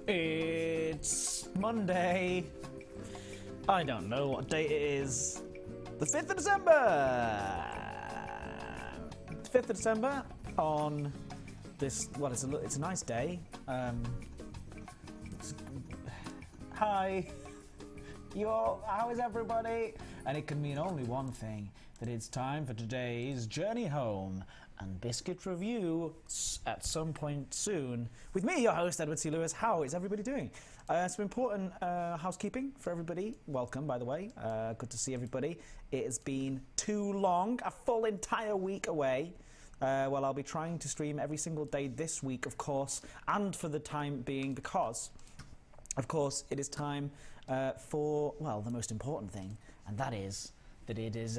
It's Monday. I don't know what date it is. The 5th of December! 5th of December on this, well, it's a nice day. Hi. How is everybody? And it can mean only one thing, that it's time for today's journey home and biscuit review at some point soon. With me, your host, S02E4. Lewis. How is everybody doing? Some important housekeeping for everybody. Welcome, by the way. Good to see everybody. It has been too long, a full entire week away. Well, I'll be trying to stream every single day this week, of course, and for the time being, because, of course, it is time for, well, the most important thing, and that is that it is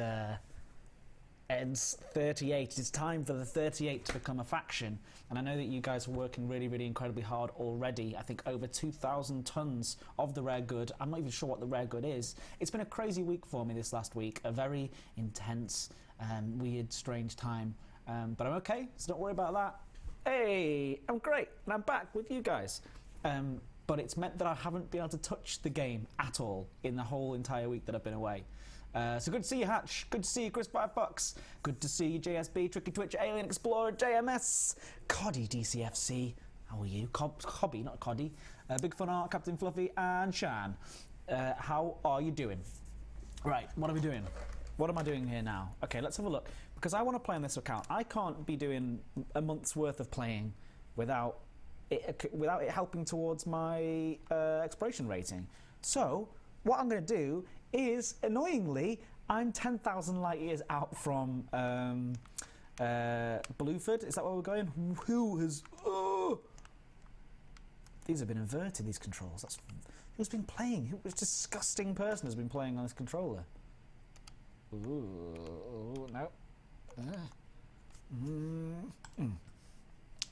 S02E4. It is time for the 38 to become a faction, and I know that you guys are working really, really incredibly hard already. I think over 2,000 tons of the rare good. I'm not even sure what the rare good is. It's been a crazy week for me this last week, a very intense, weird, strange time, but I'm okay, so don't worry about that. Hey, I'm great, and I'm back with you guys. But it's meant that I haven't been able to touch the game at all in the whole entire week that I've been away. So good to see you, Hatch. Good to see you, Chris 5 Bucks. Good to see you, JSB, Tricky Twitch, Alien Explorer, JMS, Coddy, DCFC. How are you? Cobby, not Coddy. Big Fun Art, Captain Fluffy, and Shan. How are you doing? Right, what are we doing? What am I doing here now? Okay, let's have a look. Because I want to play on this account. I can't be doing a month's worth of playing without it helping towards my exploration rating. So what I'm going to do is, annoyingly, I'm 10,000 light years out from Blueford. Is that where we're going? Who has... Oh! These have been inverted, these controls. Who's been playing? Who's a disgusting person has been playing on this controller? Ooh, no.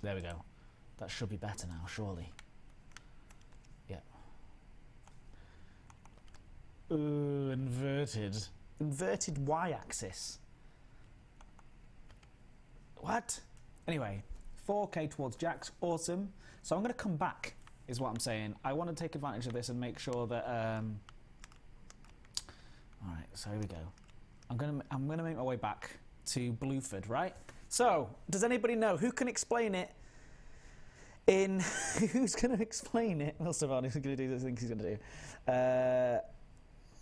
There we go. That should be better now, surely. Yeah. Ooh, inverted. Inverted y-axis. What? Anyway, 4K towards Jax, awesome. So I'm going to come back, is what I'm saying. I want to take advantage of this and make sure that... Alright, so here we go. I'm gonna make my way back to Blueford, right? So, does anybody know? Who can explain it? Who's going to explain it? Well, Savannah's going to do the things he's going to do.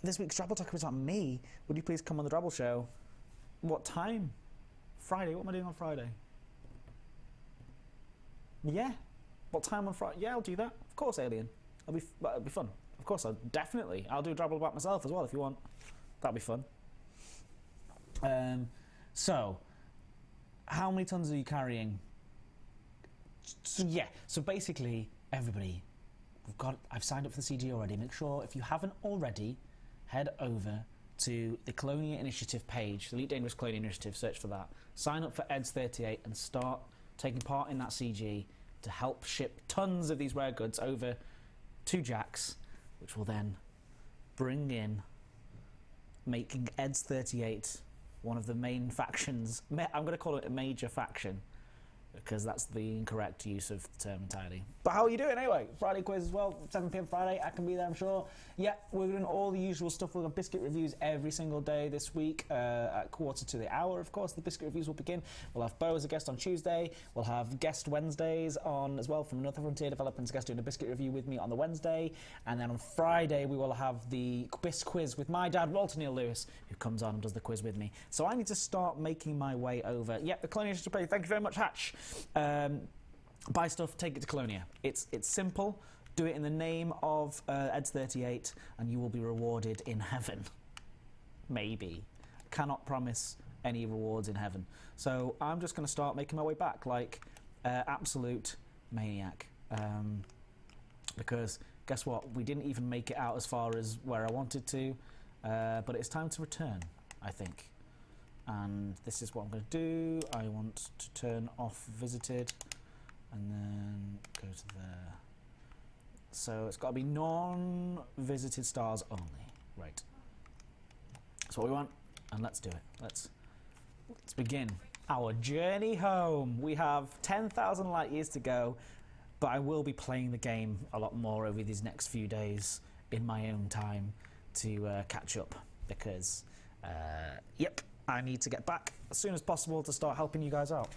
This week's Drabble Talk is on me. Would you please come on the Drabble Show? What time? Friday. What am I doing on Friday? Yeah. What time on Friday? Yeah, I'll do that. Of course, Alien. It'll be fun. Of course, I'll do a Drabble about myself as well if you want. That'll be fun. So, how many tons are you carrying? So yeah, so basically, everybody, I've signed up for the CG already. Make sure, if you haven't already, head over to the Colonia Initiative page, the Elite Dangerous Colonia Initiative, search for that. Sign up for S02E4 and start taking part in that CG to help ship tons of these rare goods over to Jax, which will then bring in, making S02E4 one of the main factions. I'm going to call it a major faction, because that's the incorrect use of the term entirely. But how are you doing anyway? Friday quiz as well, 7 PM Friday, I can be there, I'm sure. Yeah, we're doing all the usual stuff. We'll have biscuit reviews every single day this week, at 1:45, of course, the biscuit reviews will begin. We'll have Bo as a guest on Tuesday, we'll have guest Wednesdays on as well from another Frontier Developments guest doing a biscuit review with me on the Wednesday, and then on Friday we will have the Bisquiz with my dad, Walter Neil Lewis, who comes on and does the quiz with me. So I need to start making my way over. Yeah, the Colonia Initiative page, thank you very much, Hatch. Buy stuff, take it to Colonia. It's simple. Do it in the name of S02E4 and you will be rewarded in heaven. Maybe. Cannot promise any rewards in heaven. So I'm just going to start making my way back like absolute maniac. Because guess what? We didn't even make it out as far as where I wanted to. But it's time to return, I think. And this is what I'm going to do. I want to turn off visited and then go to there. So it's got to be non-visited stars only. Right. That's what we want, and let's do it. Let's begin our journey home. We have 10,000 light years to go. But I will be playing the game a lot more over these next few days in my own time to catch up, because, yep, I need to get back as soon as possible to start helping you guys out.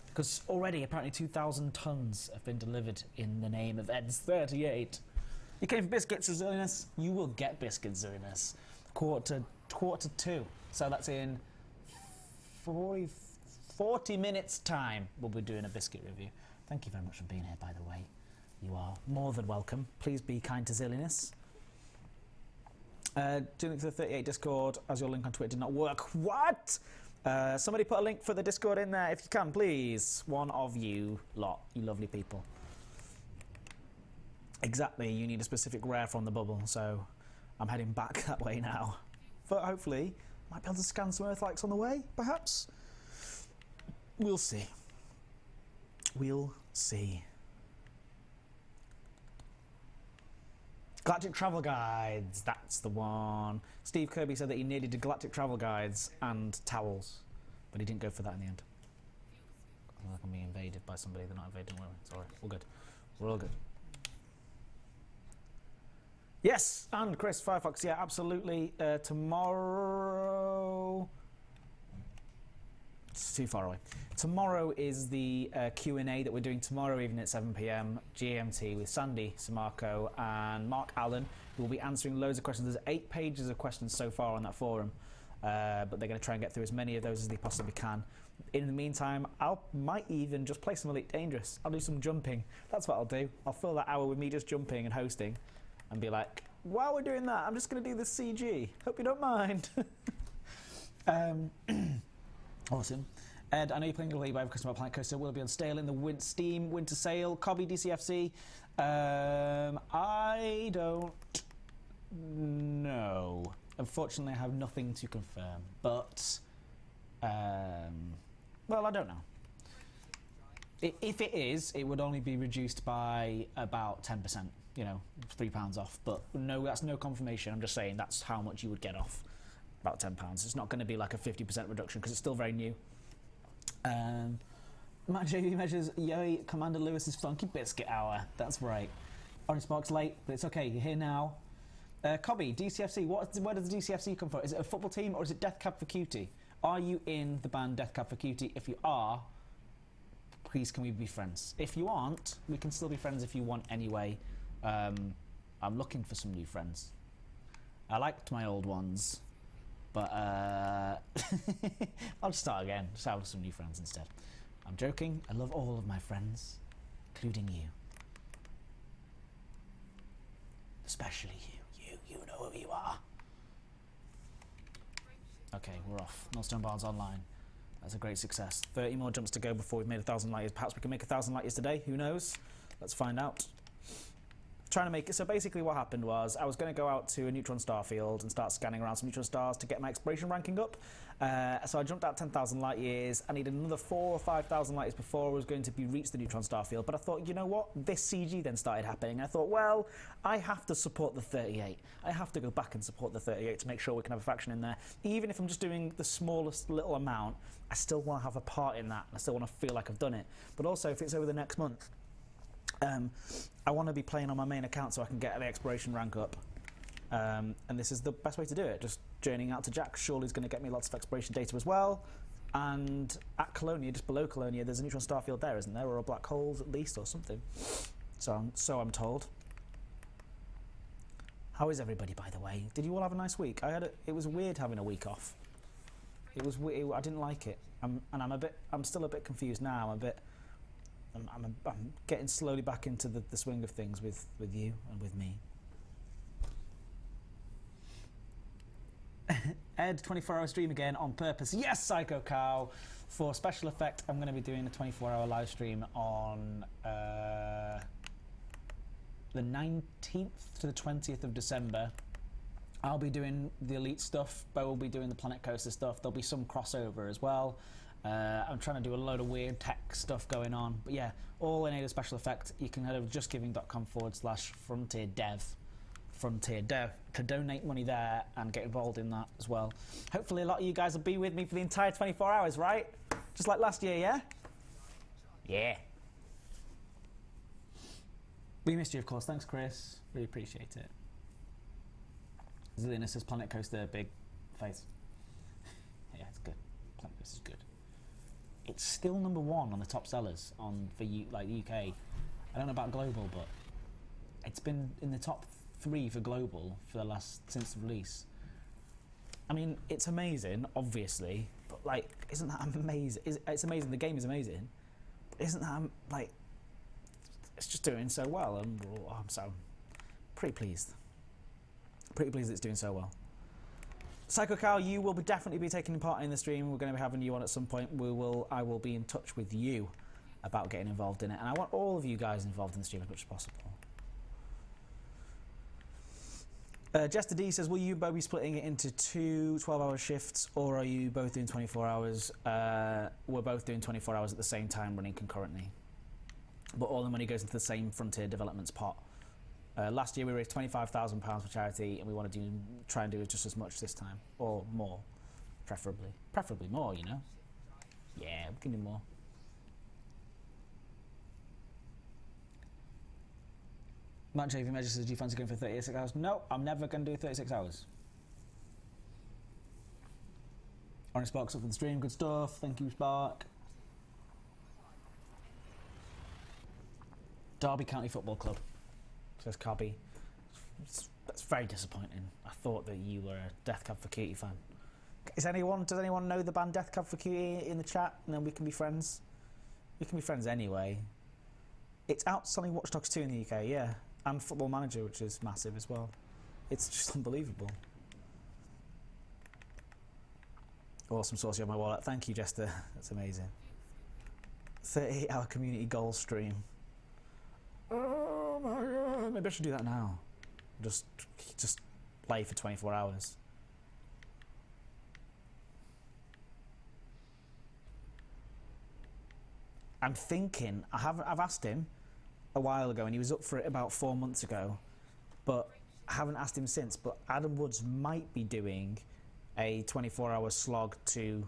Because already, apparently, 2,000 tons have been delivered in the name of S02E4. You came for biscuits, silliness. You will get biscuits, silliness. Quarter to 2. So that's in 40 minutes' time. We'll be doing a biscuit review. Thank you very much for being here, by the way. You are more than welcome. Please be kind to silliness. Do link for the 38 Discord, as your link on Twitter did not work. What? Somebody put a link for the Discord in there if you can, please. One of you lot, you lovely people. Exactly, you need a specific rare from the bubble, so I'm heading back that way now. But hopefully, might be able to scan some Earthlikes on the way, perhaps? We'll see. We'll see. Galactic Travel Guides, that's the one. Steve Kirby said that he nearly did Galactic Travel Guides and towels, but he didn't go for that in the end. I feel like I'm being invaded by somebody. They're not invading women. Sorry, all good. We're all good. Yes, and Chris Firefox, yeah, absolutely. Tomorrow... It's too far away. Tomorrow is the Q&A that we're doing tomorrow evening at 7 PM GMT with Sandy Samarco and Mark Allen, who will be answering loads of questions. There's 8 pages of questions so far on that forum, but they're going to try and get through as many of those as they possibly can. In the meantime, I might even just play some Elite Dangerous. I'll do some jumping. That's what I'll do. I'll fill that hour with me just jumping and hosting and be like, while we're doing that, I'm just going to do this CG. Hope you don't mind. Awesome. Ed, I know you're playing a league by customer Planet Coaster. Will it be on stale in the Steam Winter Sale? Cobby DCFC? I don't know. Unfortunately, I have nothing to confirm. But, well, I don't know. If it is, it would only be reduced by about 10%. You know, £3 off. But no, that's no confirmation. I'm just saying that's how much you would get off. About £10. It's not going to be like a 50% reduction because it's still very new. Matt JV measures, yay, Commander Lewis's Funky Biscuit Hour. That's right. Orange Spark's late, but it's okay, you're here now. Cobby, DCFC, where does the DCFC come from? Is it a football team or is it Death Cab for Cutie? Are you in the band Death Cab for Cutie? If you are, please can we be friends? If you aren't, we can still be friends if you want anyway. I'm looking for some new friends. I liked my old ones. But, I'll just start again. Just have some new friends instead. I'm joking. I love all of my friends, including you. Especially you. You know who you are. Okay, we're off. Millstone Barnes online. That's a great success. 30 more jumps to go before we've made 1,000 light years. Perhaps we can make 1,000 light years today. Who knows? Let's find out. Trying to make it. So basically what happened was I was going to go out to a neutron star field and start scanning around some neutron stars to get my exploration ranking up. So I jumped out 10,000 light years. I needed another 4,000 or 5,000 light years before I was going to reach the neutron star field. But I thought, you know what? This CG then started happening. I thought, well, I have to support the 38. I have to go back and support the 38 to make sure we can have a faction in there. Even if I'm just doing the smallest little amount, I still want to have a part in that. I still want to feel like I've done it. But also, if it's over the next month, I want to be playing on my main account so I can get the exploration rank up. And this is the best way to do it. Just journeying out to Jack surely is going to get me lots of exploration data as well. And at Colonia, just below Colonia, there's a neutron star field there, isn't there? Or a black holes at least, or something. So I'm told. How is everybody, by the way? Did you all have a nice week? It was weird having a week off. It was weird. I didn't like it. I'm still a bit confused now. I'm getting slowly back into the swing of things with you and with me. Ed, 24-hour stream again on purpose. Yes, Psycho Cow. For special effect, I'm going to be doing a 24-hour live stream on the 19th to the 20th of December. I'll be doing the Elite stuff. Bo will be doing the Planet Coaster stuff. There'll be some crossover as well. I'm trying to do a load of weird tech stuff going on. But yeah, all in aid of special effect. You can head over to justgiving.com/frontierdev. Frontier Dev to donate money there and get involved in that as well. Hopefully a lot of you guys will be with me for the entire 24 hours, right? Just like last year, yeah? Yeah. We missed you, of course. Thanks, Chris. Really appreciate it. Zillina says Planet Coaster, big face. Yeah, it's good. Planet Coaster's good. It's still number 1 on the top sellers for like the UK. I don't know about global, but it's been in the top 3 for global for since the release. I mean, it's amazing, obviously, but like, isn't that amazing? It's amazing. The game is amazing, but isn't that like? It's just doing so well, and I'm so pretty pleased. Pretty pleased it's doing so well. Psycho Cow, you will definitely be taking part in the stream. We're going to be having you on at some point. I will be in touch with you about getting involved in it, and I want all of you guys involved in the stream as much as possible. Jester D says, will you both be splitting it into 2 12-hour shifts, or are you both doing 24 hours? We're both doing 24 hours at the same time, running concurrently. But all the money goes into the same Frontier Developments pot. Last year we raised £25,000 for charity, and we want to try and do just as much this time, or more, preferably. Preferably more, you know. Yeah, we can do more. Matt Javy Measure says, do you fancy going for 36 hours? No, I'm never going to do 36 hours. Orange Sparks up for the stream, good stuff. Thank you, Spark. Derby County Football Club, says Cobby. That's very disappointing. I thought that you were a Death Cab for Cutie fan. Does anyone know the band Death Cab for Cutie in the chat? And then we can be friends. We can be friends anyway. It's out selling Watch Dogs 2 in the UK, yeah. And Football Manager, which is massive as well. It's just unbelievable. Awesome saucy on my wallet. Thank you, Jester. That's amazing. 38-hour community goal stream. Oh my god. Maybe I should do that now. Just play for 24 hours. I'm thinking, I've asked him a while ago, and he was up for it about 4 months ago, but I haven't asked him since. But Adam Woods might be doing a 24-hour slog to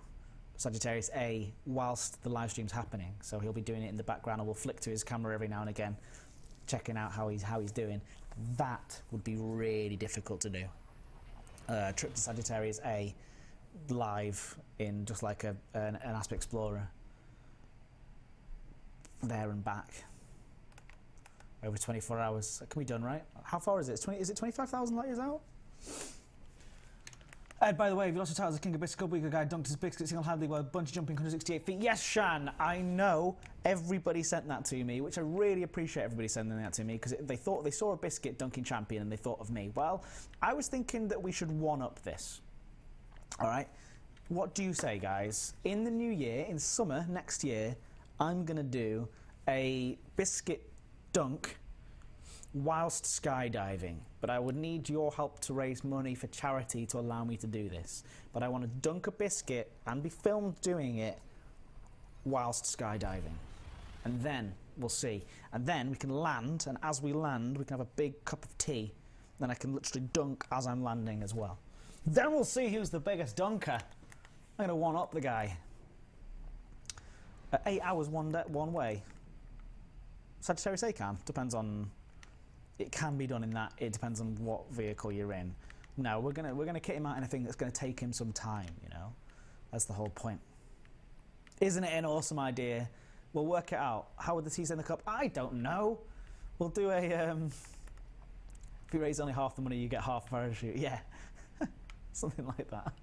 Sagittarius A whilst the live stream's happening, so he'll be doing it in the background, and we'll flick to his camera every now and again, checking out how he's doing. That would be really difficult to do. Trip to Sagittarius A live in just like an Asp Explorer, there and back. Over 24 hours. That can be done, right? How far is it? Is it 25,000 light years out? Ed, by the way, if you lost your title as a King of Biscuit, we guy dunked his Biscuit single-handedly while bungee jumping 168 feet. Yes, Shan, I know everybody sent that to me, which I really appreciate everybody sending that to me, because they saw a Biscuit dunking champion and they thought of me. Well, I was thinking that we should one-up this. All right? What do you say, guys? In the new year, in summer next year, I'm going to do a Biscuit dunk whilst skydiving, but I would need your help to raise money for charity to allow me to do this. But I want to dunk a biscuit and be filmed doing it whilst skydiving, and then we'll see. And then we can land, and as we land we can have a big cup of tea, then I can literally dunk as I'm landing as well. Then we'll see who's the biggest dunker. I'm going to one-up the guy. 8 hours one way. Sagittarius A can. Depends on... It can be done in that. It depends on what vehicle you're in. No, we're gonna kit him out in a thing that's going to take him some time, you know? That's the whole point. Isn't it an awesome idea? We'll work it out. How would the T's in the cup? I don't know. We'll do a... if you raise only half the money, you get half a parachute. Yeah. Something like that.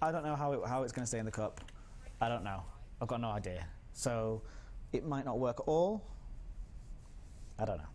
I don't know how it's going to stay in the cup. I don't know. I've got no idea. So... it might not work at all. I don't know.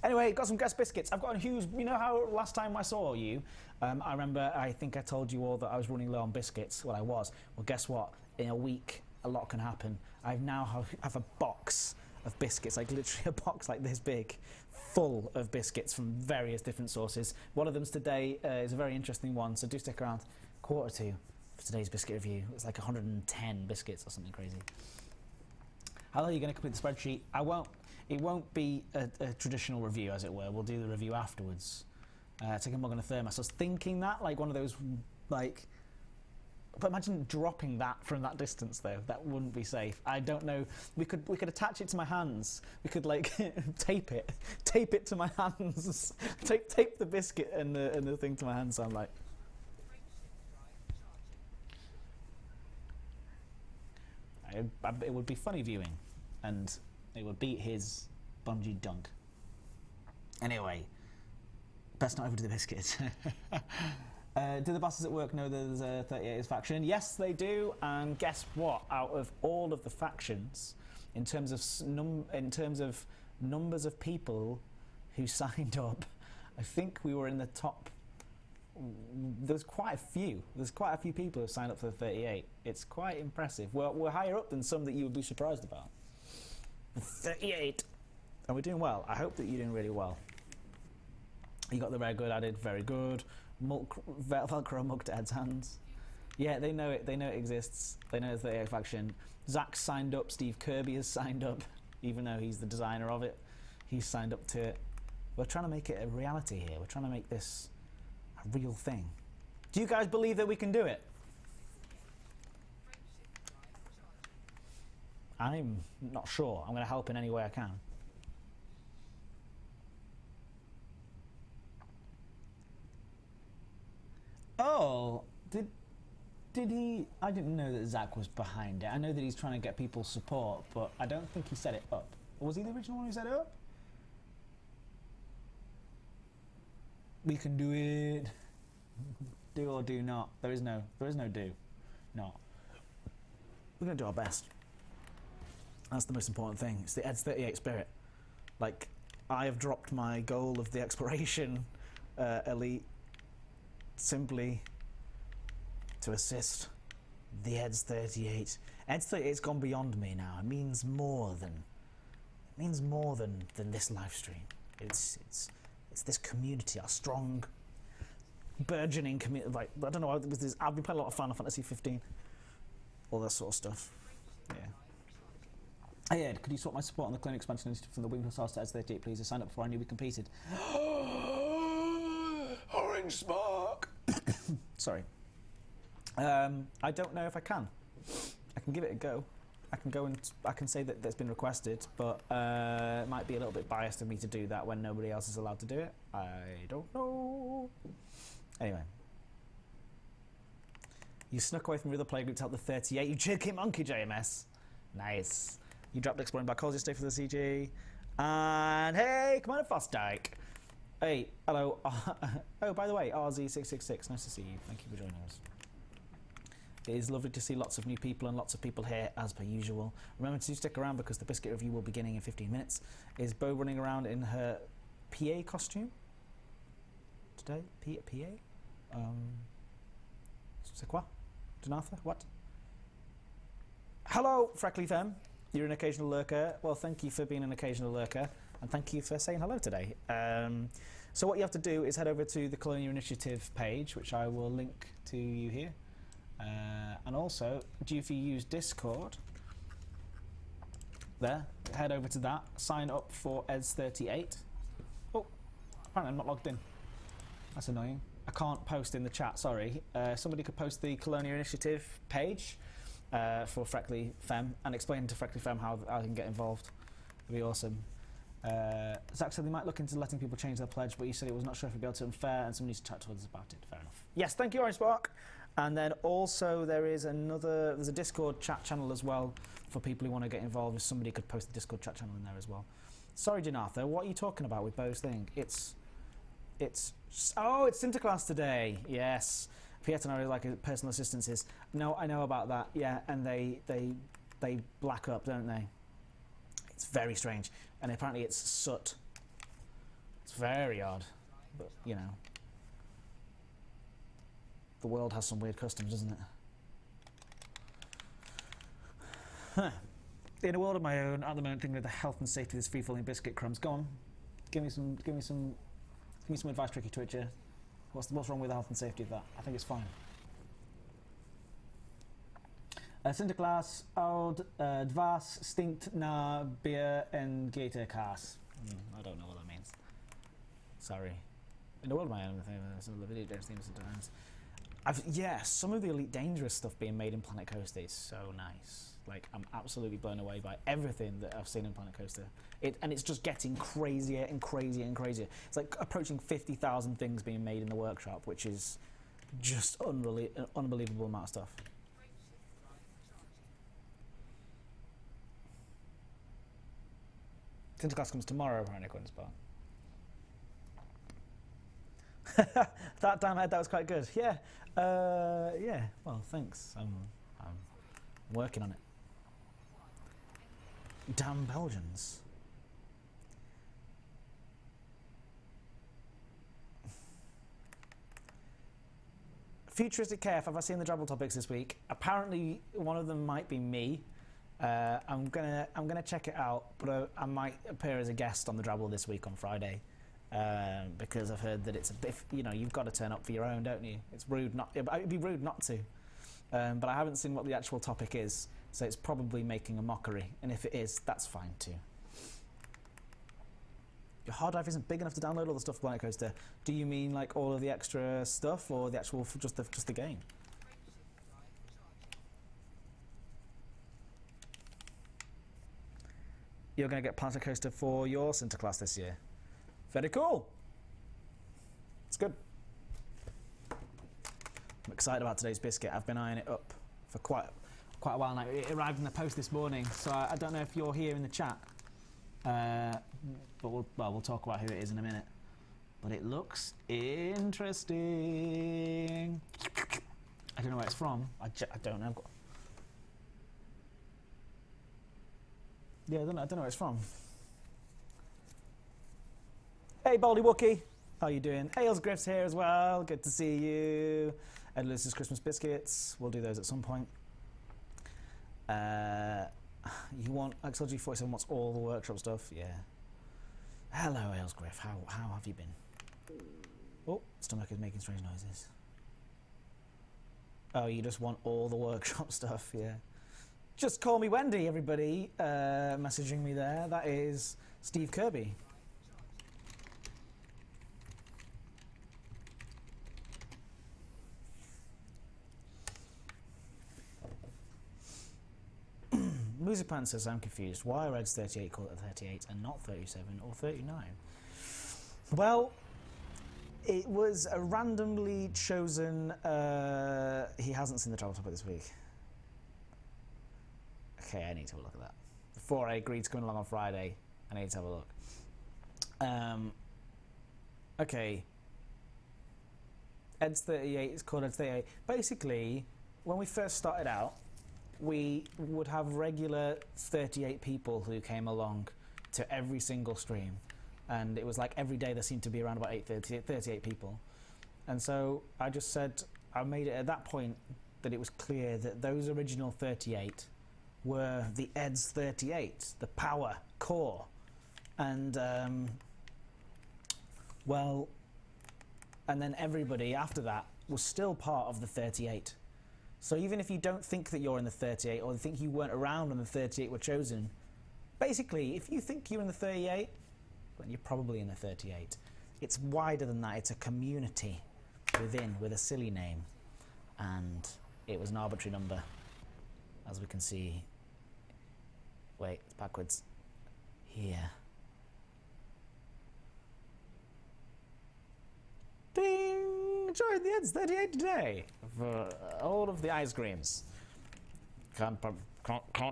Anyway, got some guest biscuits. I've got a huge... You know how last time I saw you, I remember, I think I told you all that I was running low on biscuits. Well, I was. Well, guess what? In a week, a lot can happen. I now have a box of biscuits, like literally a box like this big, full of biscuits from various different sources. One of them's today is a very interesting one, so do stick around. 1:45 for today's biscuit review. It's like 110 biscuits or something crazy. How are you going to complete the spreadsheet? It won't be a traditional review, as it were. We'll do the review afterwards. Take a mug and a thermos. I was thinking that, like one of those, like, But imagine dropping that from that distance, though. That wouldn't be safe. I don't know. We could attach it to my hands. We could like tape it to my hands. tape the biscuit and the thing to my hands. So I'm like, it would be funny viewing, and it would beat his bungee dunk. Anyway, best not overdo the biscuit. Do the bosses at work know there's a 38 faction? Yes, they do. And guess what? Out of all of the factions, in terms of numbers of people who signed up, I think we were in the top. There's quite a few. There's quite a few people who signed up for the 38. It's quite impressive. We're higher up than some that you would be surprised about. 38, and we're doing well. I hope that you're doing really well. You got the very good added. Very good. Velcro mug to Ed's hands. Yeah, they know it. They know it exists. They know the 38 faction. Zach's signed up. Steve Kirby has signed up, even though he's the designer of it. He's signed up to it. We're trying to make it a reality here. We're trying to make this a real thing. Do you guys believe that we can do it? I'm not sure. I'm going to help in any way I can. Oh, did he? I didn't know that Zach was behind it. I know that he's trying to get people's support, but I don't think he set it up. Or was he the original one who set it up? We can do it. Do or do not. There is no do. Not. We're going to do our best. That's the most important thing. It's the Ed's 38 spirit. Like, I have dropped my goal of the exploration elite simply to assist the Ed's 38. Ed's 38's gone beyond me now. It means more than this live stream. It's this community, our strong, burgeoning community. Like, I don't know. I've been playing a lot of Final Fantasy 15, all that sort of stuff. Yeah. Hey Ed, could you swap my support on the clone expansion initiative from the Wing Plus to Ed's 38, please? I signed up before I knew we competed. Orange smoke. Sorry. I don't know if I can. I can give it a go. I can go and I can say that that's been requested, but it might be a little bit biased of me to do that when nobody else is allowed to do it. I don't know. Anyway. You snuck away from the other playgroup to help the 38. You cheeky monkey, JMS. Nice. You dropped exploring black holes yesterday for the CG. And hey, Commander Fosdyke. Hey, hello. Oh, by the way, RZ666, nice to see you. Thank you for joining us. It is lovely to see lots of new people and lots of people here, as per usual. Remember to stick around because the Biscuit review will be beginning in 15 minutes. Is Bo running around in her PA costume? Today? PA? C'est quoi? Jonathan? What? Hello, Freckly Femme. You're an occasional lurker. Well, thank you for being an occasional lurker. And thank you for saying hello today. So what you have to do is head over to the Colonial Initiative page, which I will link to you here. And also, if you use Discord, there, head over to that, sign up for EDS38. Oh, apparently I'm not logged in. That's annoying. I can't post in the chat, sorry. Somebody could post the Colonial Initiative page for Freckly Femme and explain to Freckly Femme how I can get involved. It'd be awesome. Zach said they might look into letting people change their pledge, but you said it was not sure if it'd be able to unfair and somebody needs to chat to us about it. Fair enough. Yes, thank you, Orange Spark. And then also there's a Discord chat channel as well for people who want to get involved. If somebody could post the Discord chat channel in there as well. Sorry, Janatha, what are you talking about with Bo's thing? It's Sinterklaas today. Yes. Piet and I really like personal assistances. No, I know about that. Yeah, and they black up, don't they? It's very strange. And apparently it's soot. It's very odd. But, you know. The world has some weird customs, doesn't it? Huh. In a world of my own, at the moment thinking of the health and safety of this free-falling biscuit crumbs. Go on. Give me some advice, Tricky Twitcher. What's wrong with the health and safety of that? I think it's fine. Sinterklaas, oud, dwas, stinkt na beer en gatorkaas. I don't know what that means. Sorry. In the world of my own, some of the video games themes sometimes. Yeah, some of the Elite Dangerous stuff being made in Planet Coaster is so nice. Like, I'm absolutely blown away by everything that I've seen in Planet Coaster. And it's just getting crazier and crazier and crazier. It's like approaching 50,000 things being made in the workshop, which is just an unbelievable amount of stuff. Sinterklaas comes tomorrow, apparently, according to Spa. That damn head, that was quite good. Yeah. Yeah. Well, thanks. I'm working on it. Damn Belgians. Futuristic KF, have I seen the Drabble topics this week? Apparently, one of them might be me. I'm gonna check it out, but I might appear as a guest on the Drabble this week on Friday, because I've heard that it's a bit, you know, you've got to turn up for your own, don't you? It's rude not. It'd be rude not to. But I haven't seen what the actual topic is, so it's probably making a mockery. And if it is, that's fine too. Your hard drive isn't big enough to download all the stuff for Planet Coaster. Do you mean like all of the extra stuff, or the actual just the game? You're going to get Planet Coaster for your Sinterklaas this year. Very cool. It's good. I'm excited about today's biscuit. I've been eyeing it up for quite a while now. It arrived in the post this morning, so I don't know if you're here in the chat. But we'll talk about who it is in a minute. But it looks interesting. I don't know where it's from. I don't know. Yeah, I don't know where it's from. Hey, Baldy Wookie. How you doing? Ales Griff's here as well. Good to see you. Ed Lewis's Christmas Biscuits. We'll do those at some point. You want XLG47 wants all the workshop stuff? Yeah. Hello, Ales Griff. How have you been? Oh, stomach is making strange noises. Oh, you just want all the workshop stuff? Yeah. Just call me Wendy, everybody. Messaging me there. That is Steve Kirby. Musipan says, I'm confused. Why are Reds 38 called it 38 and not 37 or 39? Well, it was a randomly chosen... he hasn't seen the travel topic this week. Okay, I need to have a look at that. Before I agreed to come along on Friday, I need to have a look. Okay. Ed's 38 is called Ed's 38. Basically, when we first started out, we would have regular 38 people who came along to every single stream. And it was like every day there seemed to be around about 38 people. And so I just said, I made it at that point that it was clear that those original 38 were the Ed's 38, the power core. And, well, and then everybody after that was still part of the 38. So even if you don't think that you're in the 38 or think you weren't around when the 38 were chosen, basically, if you think you're in the 38, then you're probably in the 38. It's wider than that. It's a community within with a silly name. And it was an arbitrary number, as we can see. Wait, it's backwards. Here. Ding! Join the Ed's 38 today for all of the ice creams. Can't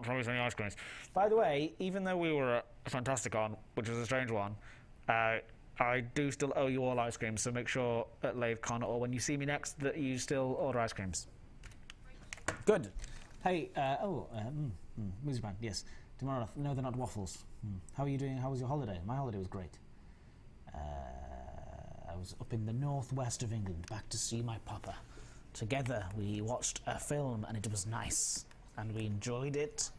promise any ice creams. By the way, even though we were at Fantasticon, which was a strange one, I do still owe you all ice creams, so make sure at LaveCon or when you see me next that you still order ice creams. Good. Hey, Music yes. Tomorrow, no, they're not waffles. How are you doing? How was your holiday? My holiday was great. I was up in the northwest of England, back to see my papa. Together, we watched a film, and it was nice. And we enjoyed it,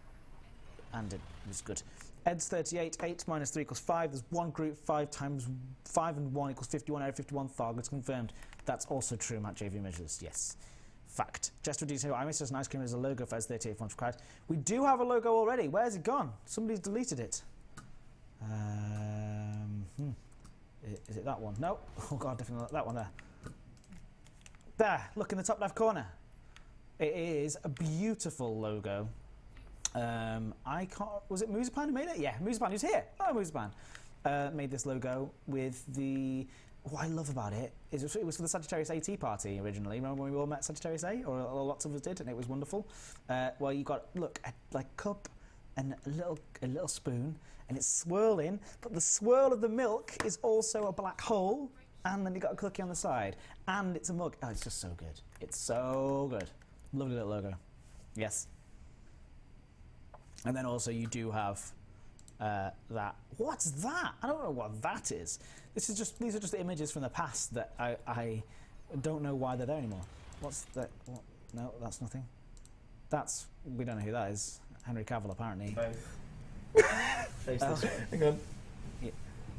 and it was good. Ed's 38, 8 minus 3 equals 5. There's one group, 5 times 5 and 1 equals 51. Area 51, Thargood's confirmed. That's also true, Matt JV measures, yes. Fact. Jester detail, I missed us an ice cream as a logo for Ed's 38 font required. We do have a logo already. Where's it gone? Somebody's deleted it. Is it that one? No. Oh god, definitely not that one there. There, look in the top left corner. It is a beautiful logo. I can't. Was it Musapan who made it? Yeah, Musapan who's here. Oh, Musapan made this logo with the. What I love about it is it was for the Sagittarius A party originally. Remember when we all met Sagittarius A, or lots of us did, and it was wonderful. Well, you got look like cup and a little spoon, and it's swirling, but the swirl of the milk is also a black hole, and then you got a cookie on the side, and it's a mug. Oh, it's just so good. It's so good. Lovely little logo. Yes. And then also you do have that. What's that? I don't know what that is. These are just images from the past that I don't know why they're there anymore. What's that? What? No, that's nothing. We don't know who that is. Henry Cavill, apparently. Both. Face this way. Hang on. Yeah.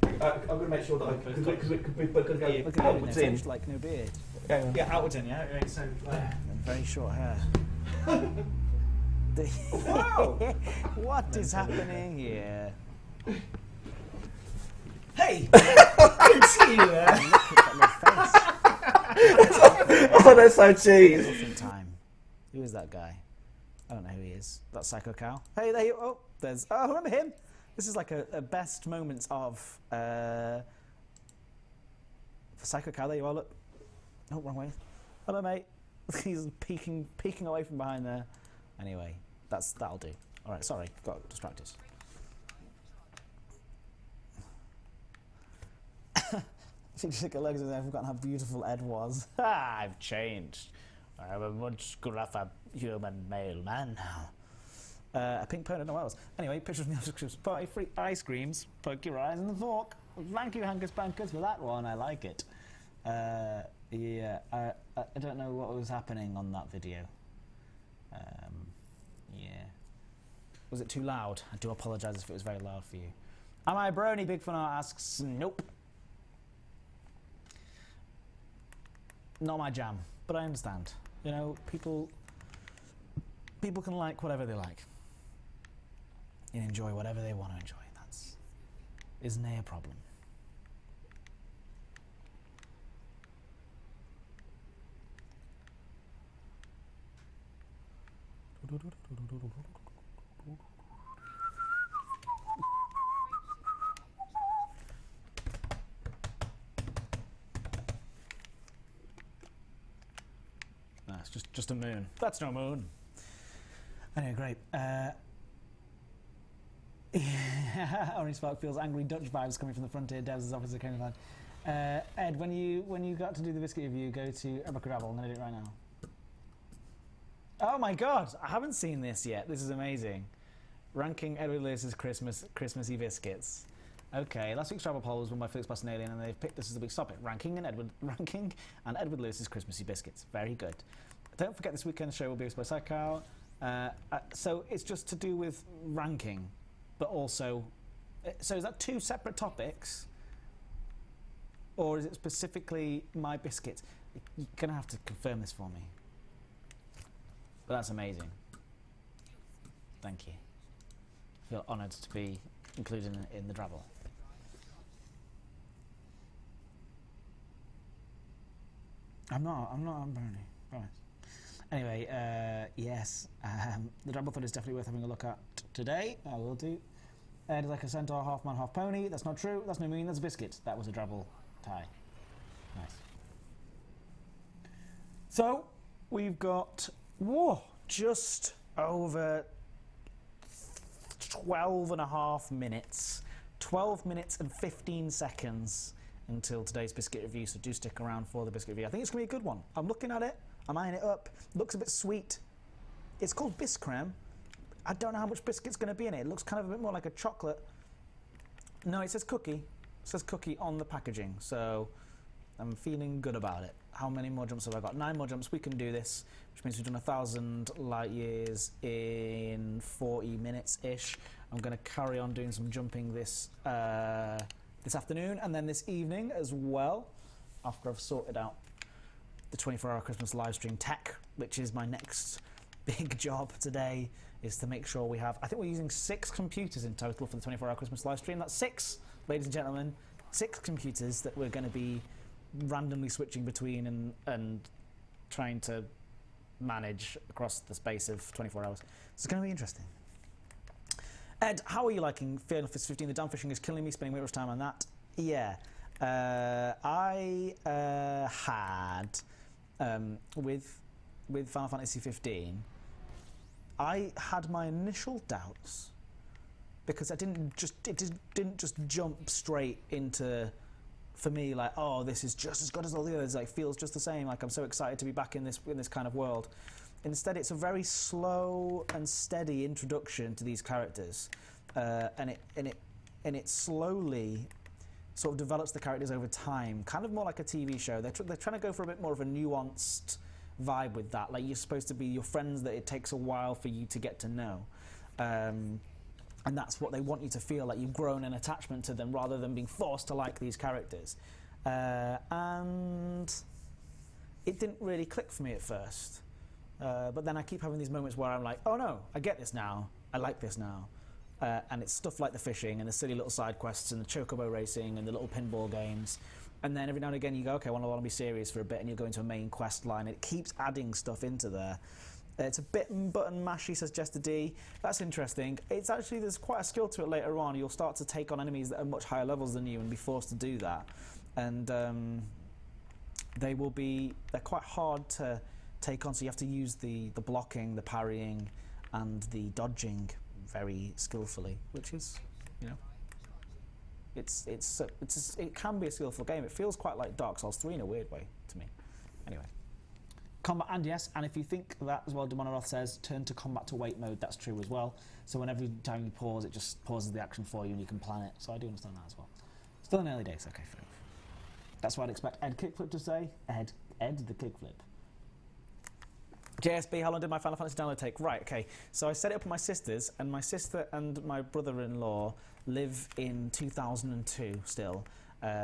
I'm going to make sure that because we could go Look at outwards in. like no beard. Yeah, outwards in, yeah. Right, so, And very short hair. wow! What is happening here? Hey! I didn't see you there. Look at that little face. Oh, that's so cheese. Different time. Who is that guy? I don't know who he is. That's Psycho Cow. Hey, there you. Oh, there's. Oh, remember him? This is like a best moments of for Psycho Cow. There you are. Look. Oh, wrong way. Hello, mate. He's peeking away from behind there. Anyway, that'll do. All right. Sorry, got distracted. Look at I've forgotten how beautiful Ed was. I've changed. I'm a much gruffer human male man now. A pink pony, no else. Anyway, pictures of me on party free ice creams. Poke your eyes in the fork. Thank you, Hankus Bankers, for that one. I like it. Yeah, I don't know what was happening on that video. Yeah. Was it too loud? I do apologise if it was very loud for you. Am I a brony? Big Fun Art asks, nope. Not my jam, but I understand. You know, people can like whatever they like and enjoy whatever they want to enjoy. That's isn't a problem. No, it's just a moon. That's no moon. Anyway, great. Orange Spark feels angry Dutch vibes coming from the Frontier Devs' office at Canaan. Ed, when you got to do the Biscuit review, go to Abracadabra. I'm going to do it right now. Oh my god, I haven't seen this yet. This is amazing. Ranking Edward Lewis's Christmassy biscuits. Okay, last week's travel poll was won by Felix Bastinalian, and they've picked this as the big stop it. Ranking and Edward Lewis's Christmassy biscuits. Very good. Don't forget this weekend's show will be hosted by Psycho. So it's just to do with ranking, but also, so is that two separate topics, or is it specifically my biscuits? You're gonna have to confirm this for me. But that's amazing. Thank you. I feel honoured to be included in the drabble. I'm Bernie. Promise. Anyway, yes, the drabble thread is definitely worth having a look at today. I will do. Ed is like a centaur, half man, half pony. That's not true. That's no mean. That's a biscuit. That was a drabble tie. Nice. So we've got just over 12 and a half minutes. 12 minutes and 15 seconds until today's biscuit review, so do stick around for the biscuit review. I think it's going to be a good one. I'm looking at it, I'm eyeing it up. Looks a bit sweet. It's called Biskrem. I don't know how much biscuit's going to be in it. It looks kind of a bit more like a chocolate. No, it says cookie. It says cookie on the packaging, so I'm feeling good about it. How many more jumps have I got? 9 more jumps. We can do this, which means we've done 1,000 light years in 40 minutes-ish. I'm going to carry on doing some jumping this afternoon and then this evening as well, after I've sorted out the 24-hour Christmas live stream tech, which is my next big job today, is to make sure we have, I think we're using 6 computers in total for the 24-hour Christmas live stream. That's 6, ladies and gentlemen, 6 computers that we're going to be randomly switching between and trying to manage across the space of 24 hours. It's going to be interesting. Ed, how are you liking Final Fantasy 15? The damn fishing is killing me, spending way too much time on that. Yeah. I had, with Final Fantasy 15, I had my initial doubts because it didn't just jump straight into, for me, like, oh, this is just as good as all the others, like, feels just the same, like I'm so excited to be back in this kind of world. Instead, it's a very slow and steady introduction to these characters, and it slowly sort of develops the characters over time, kind of more like a TV show. They're trying to go for a bit more of a nuanced vibe with that. Like, you're supposed to be your friends that it takes a while for you to get to know, and that's what they want you to feel, like you've grown an attachment to them rather than being forced to like these characters. And it didn't really click for me at first. But then I keep having these moments where I'm like, oh no, I get this now, I like this now. And it's stuff like the fishing and the silly little side quests and the chocobo racing and the little pinball games. And then every now and again you go, okay, I want to be serious for a bit, and you go into a main quest line. It keeps adding stuff into there. It's a bit button mashy, says Jester D. That's interesting. It's actually, there's quite a skill to it later on. You'll start to take on enemies that are much higher levels than you and be forced to do that. And they're quite hard to take on, so you have to use the blocking, the parrying, and the dodging very skillfully, which is, you know, it can be a skillful game. It feels quite like Dark Souls 3 in a weird way to me. Anyway, combat, and yes, and if you think that as well, Demonaroth says turn to combat to wait mode. That's true as well. So whenever time you pause, it just pauses the action for you, and you can plan it. So I do understand that as well. Still in early days. Okay, fair enough. That's what I'd expect Ed Kickflip to say. Ed the Kickflip. JSB, how long did my Final Fantasy download take? Right, okay. So I set it up with my sisters, and my sister and my brother-in-law live in 2002 still,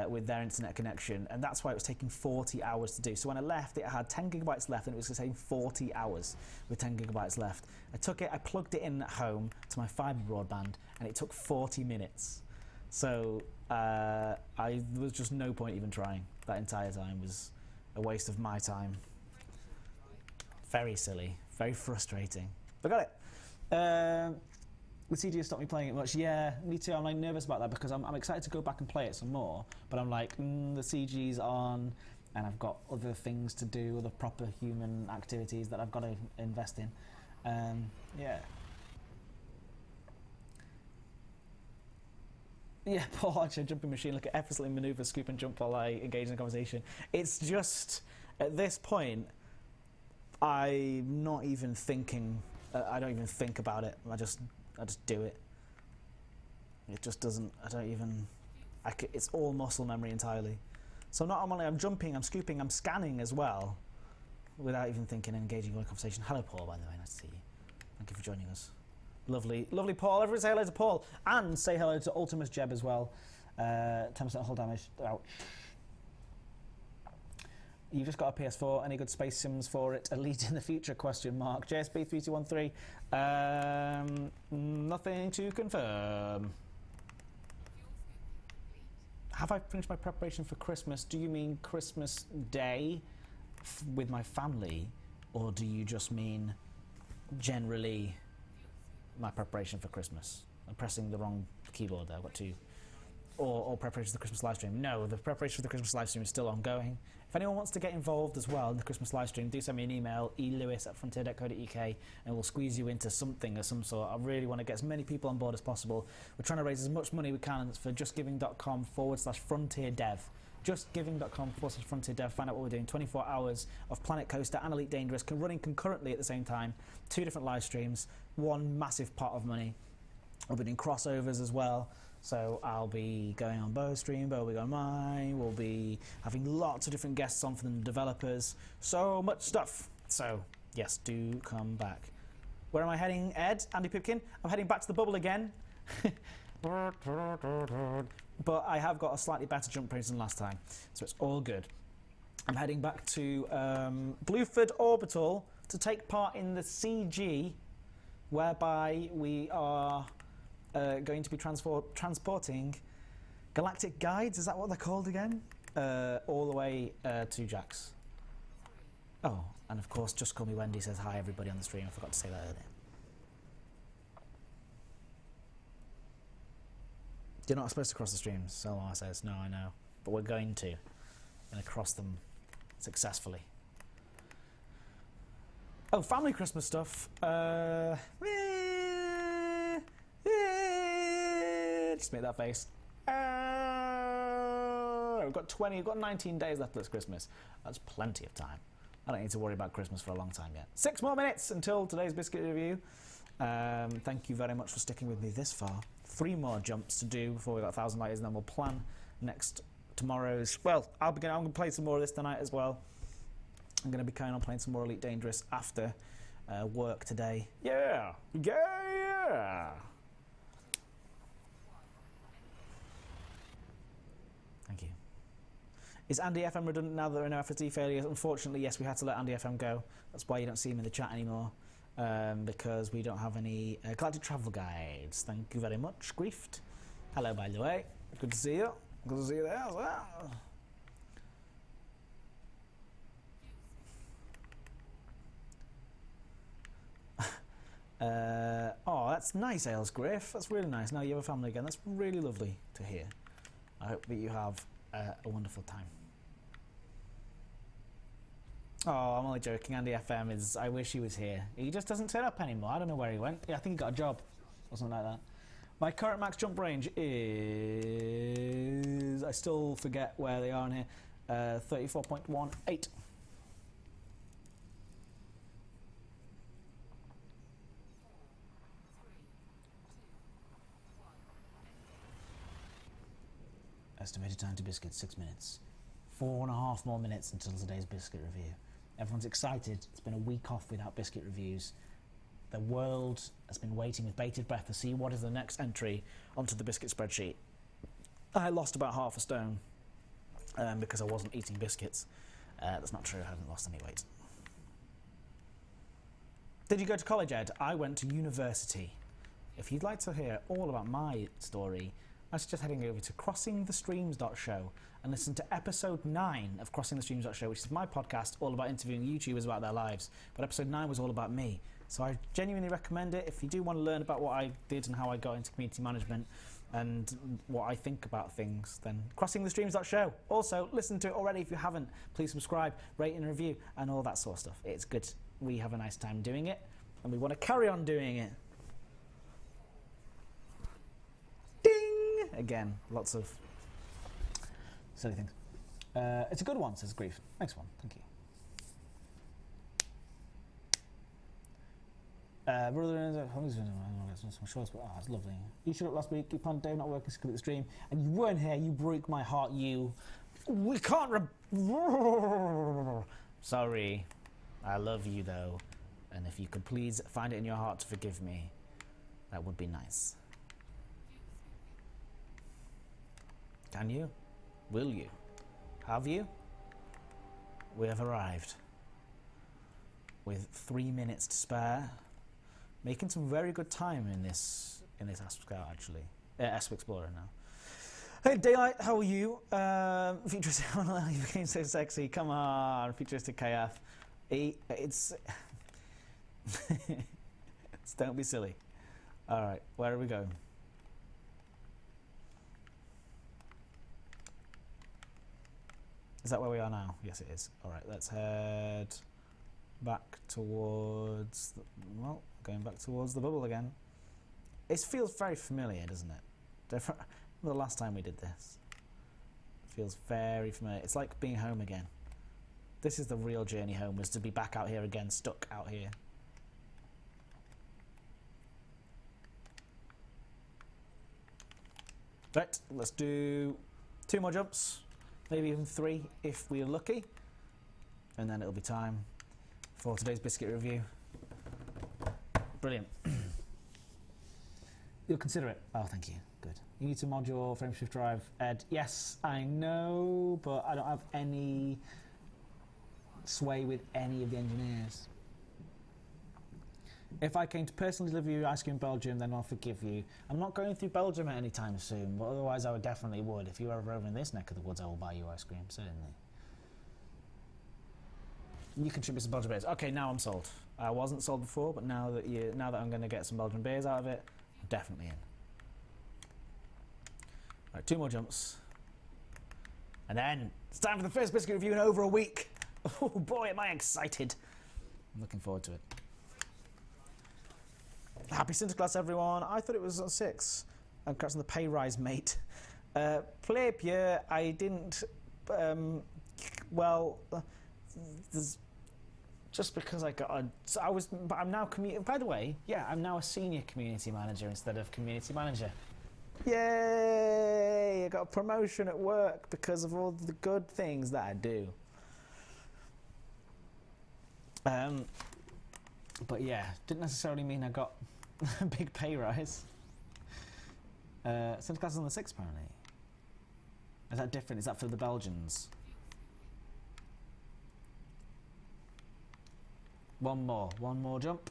with their internet connection, and that's why it was taking 40 hours to do. So when I left, it had 10 gigabytes left, and it was taking 40 hours with 10 gigabytes left. I took it, I plugged it in at home to my fibre broadband, and it took 40 minutes. So there was just no point even trying. That entire time was a waste of my time. Very silly, very frustrating. But got it. The CG has stopped me playing it much. Yeah, me too. I'm like nervous about that because I'm excited to go back and play it some more. But I'm like, the CG's on, and I've got other things to do, other proper human activities that I've got to invest in. Yeah. Yeah, Paul Archer, jumping machine, look at effortlessly maneuver, scoop and jump while I engage in a conversation. It's just, at this point, I'm not even thinking, I don't even think about it, I just do it. It just doesn't, it's all muscle memory entirely. So not only I'm jumping, I'm scooping, I'm scanning as well, without even thinking and engaging in a conversation. Hello Paul, by the way, nice to see you. Thank you for joining us. Lovely, lovely Paul. Everyone say hello to Paul. And say hello to Ultimus Jeb as well. 10% hull damage. Ouch. You just got a PS4. Any good space sims for it? Elite in the future? Question mark. JSB 3213. Nothing to confirm. Have I finished my preparation for Christmas? Do you mean Christmas Day with my family, or do you just mean generally my preparation for Christmas? I'm pressing the wrong keyboard there. I've got to. Or preparation for the Christmas live stream. No, the preparation for the Christmas live stream is still ongoing. If anyone wants to get involved as well in the Christmas live stream, do send me an email, elewis@frontier.co.uk, and we'll squeeze you into something of some sort. I really want to get as many people on board as possible. We're trying to raise as much money we can for justgiving.com/frontierdev. Justgiving.com/frontierdev. Find out what we're doing. 24 hours of Planet Coaster and Elite Dangerous running concurrently at the same time. 2 different live streams, 1 massive pot of money. We'll be doing crossovers as well. So I'll be going on Bo's stream, Bo will be on mine, we'll be having lots of different guests on from the developers. So much stuff. So, yes, do come back. Where am I heading, Ed? Andy Pipkin? I'm heading back to the bubble again. But I have got a slightly better jump pace than last time, so it's all good. I'm heading back to Blueford Orbital to take part in the CG, whereby we are going to be transporting galactic guides, is that what they're called again? All the way to Jax. Oh, and of course, Just Call Me Wendy says hi everybody on the stream. I forgot to say that earlier. You're not supposed to cross the streams, Selma says. No, I know. But we're going to. We're going to cross them successfully. Oh, family Christmas stuff. Just make that face. We've got 19 days left this Christmas. That's plenty of time. I don't need to worry about Christmas for a long time yet. 6 more minutes until today's biscuit review. Thank you very much for sticking with me this far. 3 more jumps to do before we got 1,000 lighters, and then we'll plan tomorrow's. Well, I'm going to play some more of this tonight as well. I'm going to be carrying on playing some more Elite Dangerous after work today. Yeah! Yeah! Thank you. Is Andy FM redundant now that there are no FSD failures? Unfortunately, yes, we had to let Andy FM go. That's why you don't see him in the chat anymore. Because we don't have any galactic travel guides. Thank you very much, Griefed. Hello, by the way. Good to see you. Good to see you there as well. Oh, that's nice, Ailes Griff. That's really nice. Now you have a family again. That's really lovely to hear. I hope that you have a wonderful time. Oh, I'm only joking. Andy FM is... I wish he was here. He just doesn't turn up anymore. I don't know where he went. Yeah, I think he got a job or something like that. My current max jump range is... I still forget where they are in here. 34.18. Estimated time to biscuit, 6 minutes. 4.5 more minutes until today's biscuit review. Everyone's excited. It's been a week off without biscuit reviews. The world has been waiting with bated breath to see what is the next entry onto the biscuit spreadsheet. I lost about half a stone because I wasn't eating biscuits. That's not true. I haven't lost any weight. Did you go to college, Ed? I went to university. If you'd like to hear all about my story, I suggest heading over to crossingthestreams.show and listen to episode 9 of crossingthestreams.show, which is my podcast all about interviewing YouTubers about their lives. But episode 9 was all about me. So I genuinely recommend it if you do want to learn about what I did and how I got into community management and what I think about things, then crossingthestreams.show. Also, listen to it already if you haven't. Please subscribe, rate and review, and all that sort of stuff. It's good. We have a nice time doing it, and we want to carry on doing it. Ding! Again, lots of silly things. It's a good one, says Grief. Next one, thank you. It's lovely. You showed up last week. You planned Dave not working to complete the stream, and you weren't here. You broke my heart. We can't. Sorry. I love you though, and if you could please find it in your heart to forgive me, that would be nice. Can you? Will you? Have you? We have arrived with 3 minutes to spare, making some very good time in this Asp Scout actually. Asp Explorer now. Hey Daylight, how are you? Futuristic, you became so sexy. Come on, Futuristic KF. It's don't be silly. All right, where are we going? Is that where we are now? Yes, it is. All right, let's head back towards... going back towards the bubble again. It feels very familiar, doesn't it? Different. The last time we did this. It feels very familiar. It's like being home again. This is the real journey home, was to be back out here again, stuck out here. Right, let's do 2 more jumps. Maybe even 3 if we're lucky. And then it'll be time for today's biscuit review. Brilliant. You'll consider it. Oh, thank you. Good. You need to mod your frameshift drive, Ed. Yes, I know, but I don't have any sway with any of the engineers. If I came to personally deliver you ice cream in Belgium, then I'll forgive you. I'm not going through Belgium at any time soon, but otherwise I definitely would. If you were ever over in this neck of the woods, I will buy you ice cream, certainly. You contribute some Belgian beers. Okay, now I'm sold. I wasn't sold before, but now that I'm going to get some Belgian beers out of it, I'm definitely in. Right, 2 more jumps. And then it's time for the first biscuit review in over a week. Oh boy, am I excited. I'm looking forward to it. Happy Sinterklaas, everyone. I thought it was on 6. Congrats on the pay rise, mate. Play Pierre, I didn't... there's... Just because I got a... But I'm now... By the way, yeah, I'm now a senior community manager instead of community manager. Yay! I got a promotion at work because of all the good things that I do. But yeah, didn't necessarily mean I got a big pay rise. Sinterklaas is on the 6th, apparently. Is that different? Is that for the Belgians? One more jump.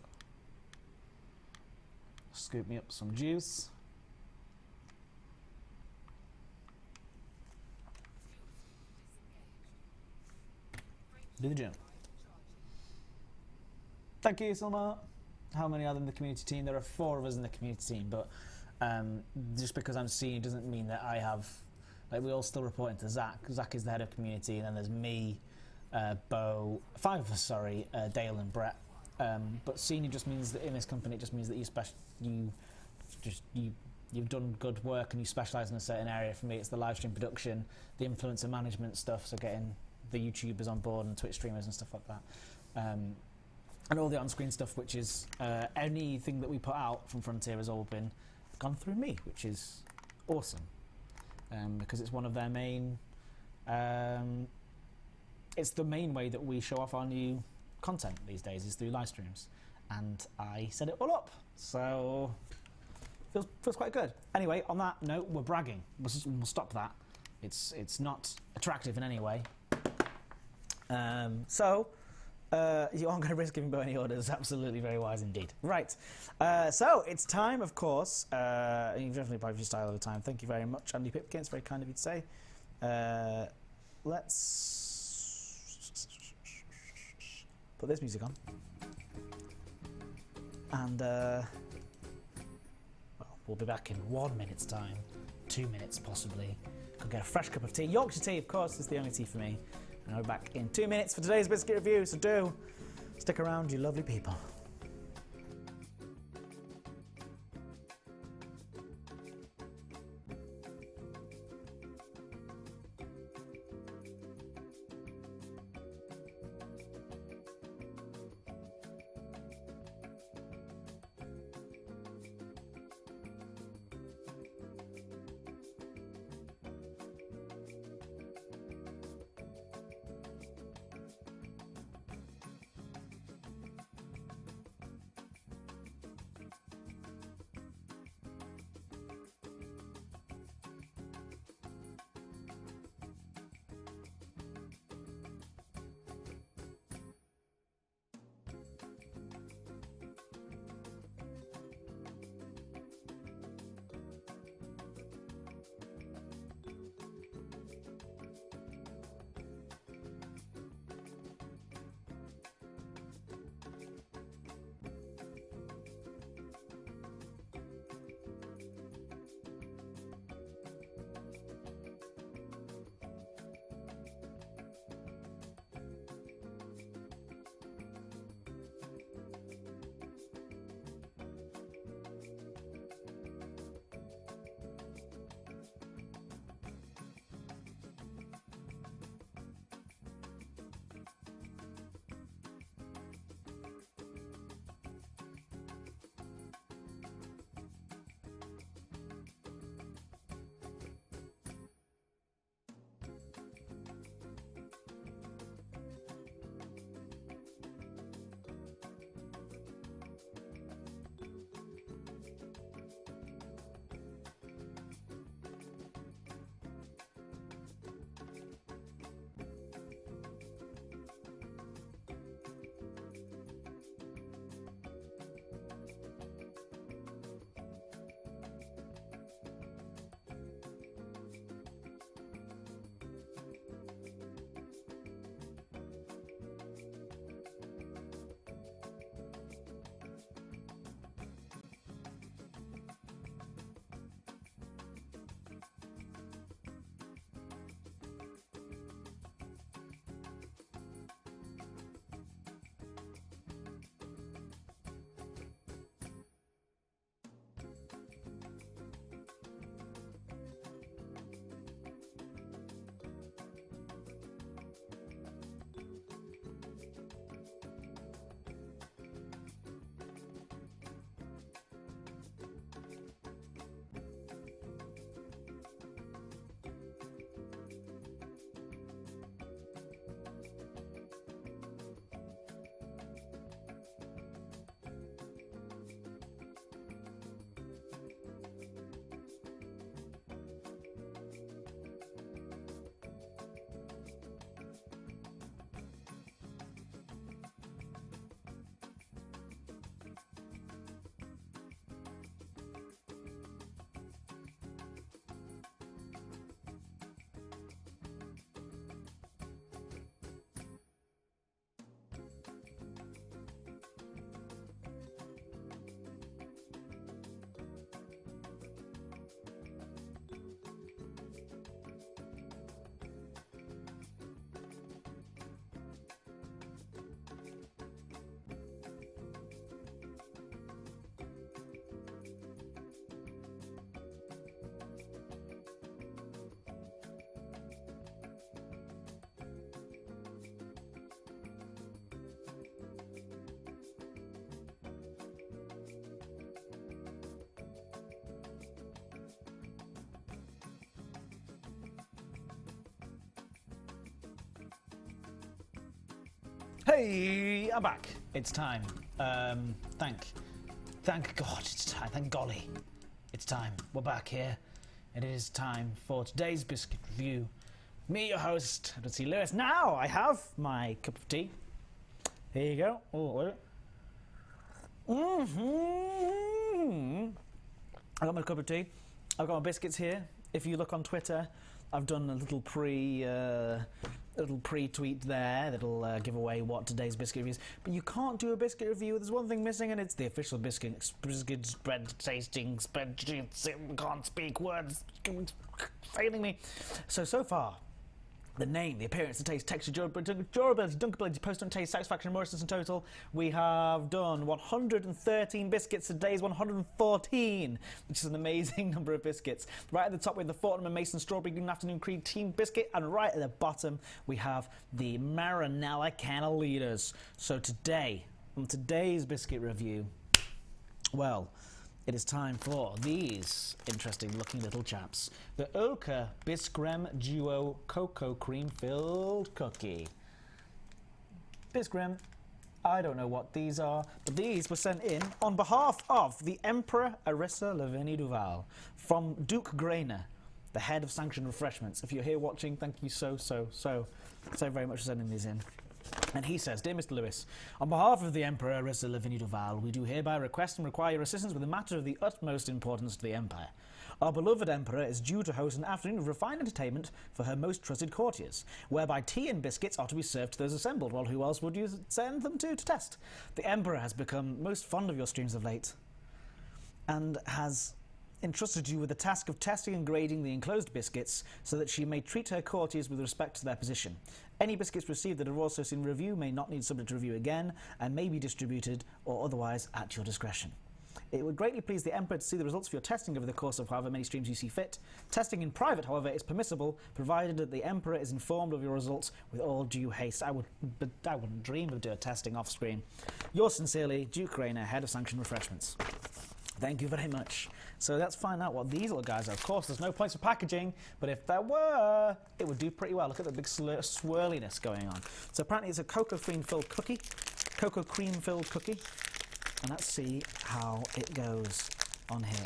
Scoop me up some juice. Do the jump. Thank you, Selma. How many are there in the community team? There are 4 of us in the community team, but just because I'm senior doesn't mean that I have... Like, we all still report into Zach. Zach is the head of community, and then there's me, Bo... 5 of us, sorry, Dale and Brett. But senior just means that in this company, it just means that you've done good work and you specialise in a certain area. For me, it's the live stream production, the influencer management stuff, so getting the YouTubers on board and Twitch streamers and stuff like that. And all the on-screen stuff, which is anything that we put out from Frontier has all been gone through me, which is awesome. Because it's one of their main... it's the main way that we show off our new content these days, is through live streams. And I set it all up, so... Feels quite good. Anyway, on that note, we're bragging. We'll stop that. It's not attractive in any way. You aren't going to risk giving Bo any orders. Absolutely, very wise indeed. Right. So it's time, of course. You've definitely played your style over time. Thank you very much, Andy Pipkin. It's very kind of you to say. Let's put this music on. And we'll be back in 1 minute's time. 2 minutes, possibly. Could get a fresh cup of tea. Yorkshire tea, of course, is the only tea for me. And we're back in 2 minutes for today's biscuit review, so do stick around, you lovely people. Hey, I'm back. It's time. Thank God it's time. Thank golly. It's time. We're back here. It is time for today's Biscuit Review. Me, your host, S02E4. Now, I have my cup of tea. Here you go. Oh, I got my cup of tea. I've got my biscuits here. If you look on Twitter, I've done a little pre-tweet there that'll give away what today's biscuit review is. But you can't do a biscuit review. There's one thing missing, and it's the official biscuit spread tasting spreadsheets. Can't speak words. Failing me. So far, the name, the appearance, the taste, texture, durability, dunkability, post-on taste, satisfaction, moistness in total. We have done 113 biscuits. Today's 114, which is an amazing number of biscuits. Right at the top we have the Fortnum & Mason Strawberry Green Afternoon Cream Team Biscuit, and right at the bottom we have the Marinella Cannolitas. So today, on today's biscuit review, well, it is time for these interesting looking little chaps. The Ulker Biskrem Duo Cocoa Cream Filled Cookie. Biskrem, I don't know what these are, but these were sent in on behalf of the Emperor Arissa Lavinie Duval from Duke Grainer, the head of Sanctioned Refreshments. If you're here watching, thank you so very much for sending these in. And he says, Dear Mr. Lewis, on behalf of the Emperor Arissa Lavinie Duval, we do hereby request and require your assistance with a matter of the utmost importance to the Empire. Our beloved Emperor is due to host an afternoon of refined entertainment for her most trusted courtiers, whereby tea and biscuits are to be served to those assembled. Well, who else would you send them to test? The Emperor has become most fond of your streams of late, and has entrusted you with the task of testing and grading the enclosed biscuits so that she may treat her courtiers with respect to their position. Any biscuits received that have also seen review may not need subject to review again and may be distributed or otherwise at your discretion. It would greatly please the Emperor to see the results of your testing over the course of however many streams you see fit. Testing in private, however, is permissible, provided that the Emperor is informed of your results with all due haste. I wouldn't dream of doing testing off screen. Yours sincerely, Duke Grainer, head of Sanctioned Refreshments. Thank you very much. So let's find out what these little guys are. Of course, there's no points for packaging, but if there were, it would do pretty well. Look at the big swirliness going on. So apparently it's a cocoa cream filled cookie. And let's see how it goes on here.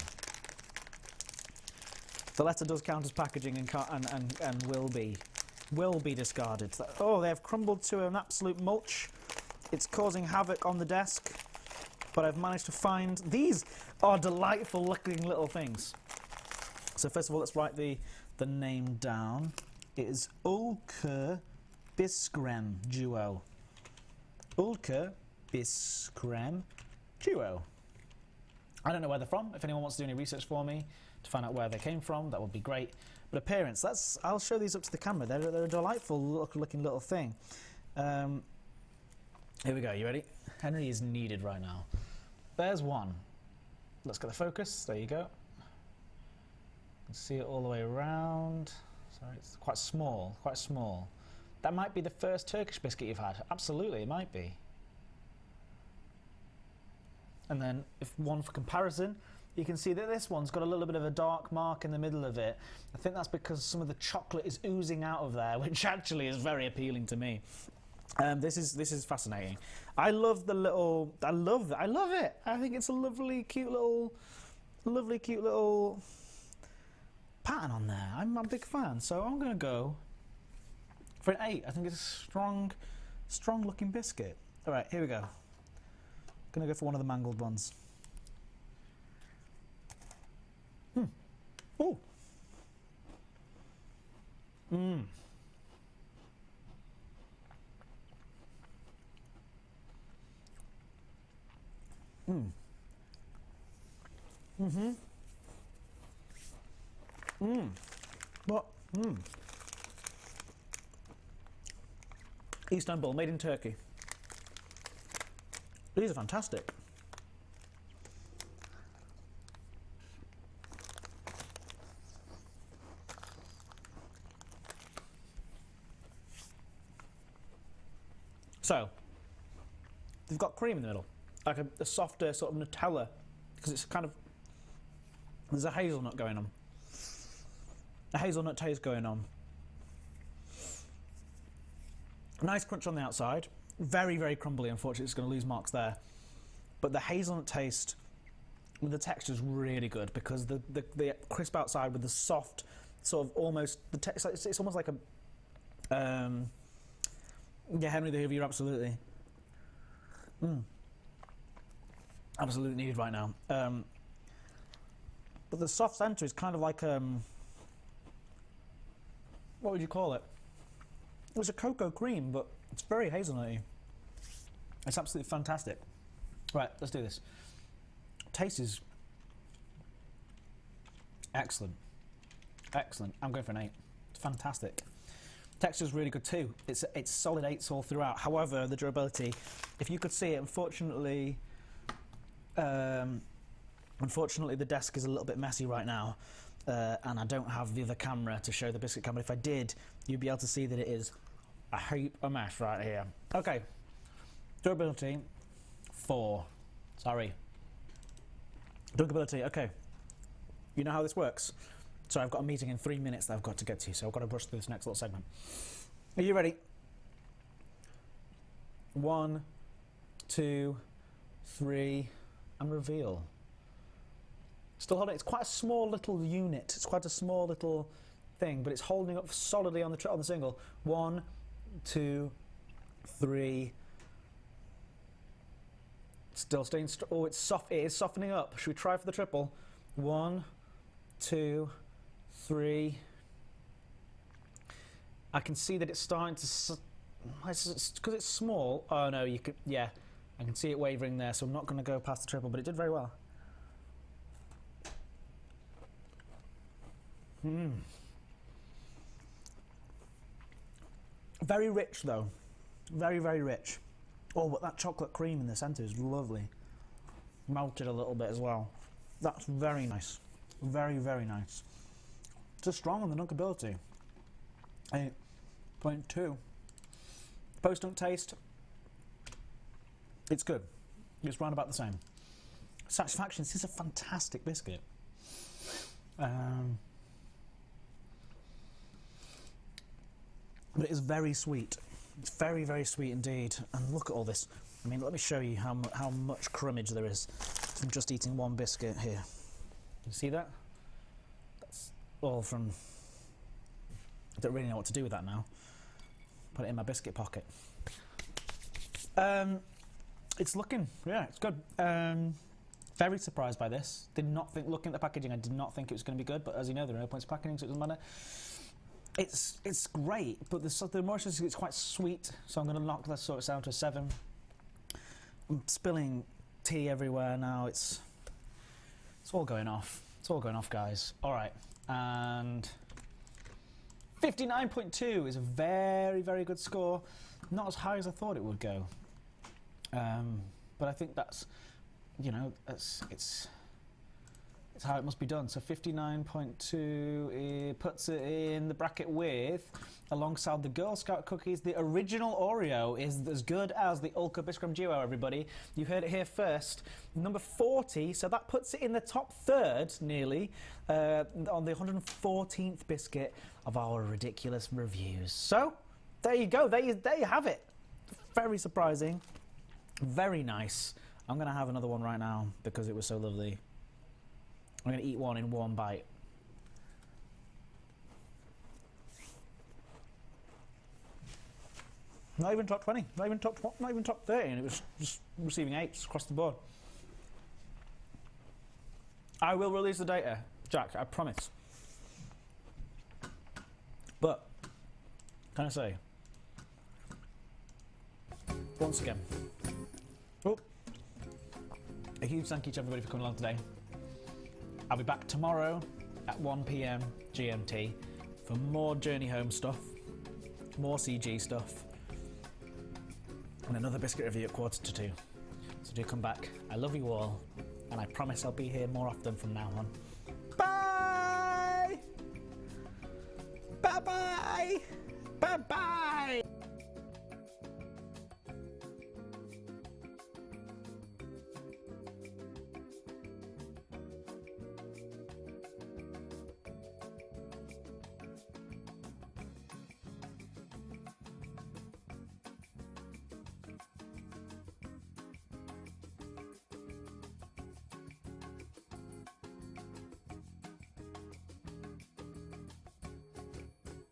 The letter does count as packaging and will be discarded. Oh, they have crumbled to an absolute mulch. It's causing havoc on the desk. But I've managed to find, these are delightful looking little things. So first of all, let's write the name down. It is Ulker Biskrem Duo. Ulker Biskrem Duo. I don't know where they're from. If anyone wants to do any research for me to find out where they came from, that would be great. But appearance, I'll show these up to the camera. They're a delightful looking little thing. Here we go, you ready? Henry is needed right now. There's one. Let's get the focus. There you go. You can see it all the way around. Sorry, it's quite small, quite small. That might be the first Turkish biscuit you've had. Absolutely, it might be. And then, if one for comparison, you can see that this one's got a little bit of a dark mark in the middle of it. I think that's because some of the chocolate is oozing out of there, which actually is very appealing to me. This is fascinating. I love the little. I love it. I think it's a lovely, cute little pattern on there. I'm a big fan, so I'm gonna go for an 8. I think it's a strong looking biscuit. All right, here we go. Gonna go for one of the mangled ones. Oh. What? Istanbul, made in Turkey. These are fantastic. So, they've got cream in the middle, like a softer sort of Nutella, because it's kind of, there's a hazelnut going on. A hazelnut taste going on. Nice crunch on the outside, Very, very crumbly, unfortunately. It's going to lose marks there. But the hazelnut taste, the texture is really good because the crisp outside with the soft, sort of almost, it's almost like a, yeah, Henry the Hoover, you're absolutely, absolutely needed right now. But the soft centre is kind of like, what would you call it? It was a cocoa cream, but it's very hazelnutty. It's absolutely fantastic. Right, let's do this. Taste is excellent. Excellent. I'm going for an 8. It's fantastic. Texture is really good too. It's solid 8s all throughout. However, the durability, if you could see it, unfortunately, the desk is a little bit messy right now, and I don't have the other camera to show the biscuit camera. If I did, you'd be able to see that it is a heap of mess right here. Okay, durability, 4. Sorry. Drinkability, okay. You know how this works? So I've got a meeting in 3 minutes that I've got to get to, so I've got to brush through this next little segment. Are you ready? 1, 2, 3, and reveal. Still holding. It's quite a small little unit. It's quite a small little thing, but it's holding up solidly on the single. 1, 2, 3. Still staying. Oh, it's soft. It is softening up. Should we try for the triple? 1, 2, 3. I can see that it's starting to. Because it's small. Oh no, you could. Yeah, I can see it wavering there. So I'm not going to go past the triple, but it did very well. Very rich though. Very, very rich. Oh, but that chocolate cream in the centre is lovely. Melted a little bit as well. That's very nice. Very, very nice. Just strong on the dunkability. 8.2. Post-dunk taste. It's good. It's round about the same. Satisfaction. This is a fantastic biscuit. But it is very sweet. It's very, very sweet indeed. And look at all this. I mean, let me show you how much crumbage there is from just eating one biscuit here. You see that? That's all from... I don't really know what to do with that now. Put it in my biscuit pocket. It's looking... Yeah, it's good. Very surprised by this. Did not think... Looking at the packaging, I did not think it was going to be good. But as you know, there are no points packaging, so it doesn't matter. It's great, but the moisture is quite sweet, so I'm going to knock that sort of down to a 7. I'm spilling tea everywhere now. It's all going off. It's all going off, guys. All right, and 59.2 is a very, very good score. Not as high as I thought it would go, but I think that's, you know, it's how it must be done. So 59.2 puts it in the bracket with, alongside the Girl Scout cookies. The original Oreo is as good as the Ulker Biskrem duo, everybody. You heard it here first. Number 40, so that puts it in the top third, nearly, on the 114th biscuit of our ridiculous reviews. So, there you go. There you have it. Very surprising. Very nice. I'm going to have another one right now because it was so lovely. I'm going to eat one in one bite. Not even top 20, not even top 30, and it was just receiving 8s across the board. I will release the data, Jack, I promise. But, can I say, once again, a huge thank you to everybody for coming along today. I'll be back tomorrow at 1 PM GMT for more Journey Home stuff, more CG stuff, and another biscuit review at 1:45. So do come back. I love you all, and I promise I'll be here more often from now on. Bye! Bye-bye! Bye-bye!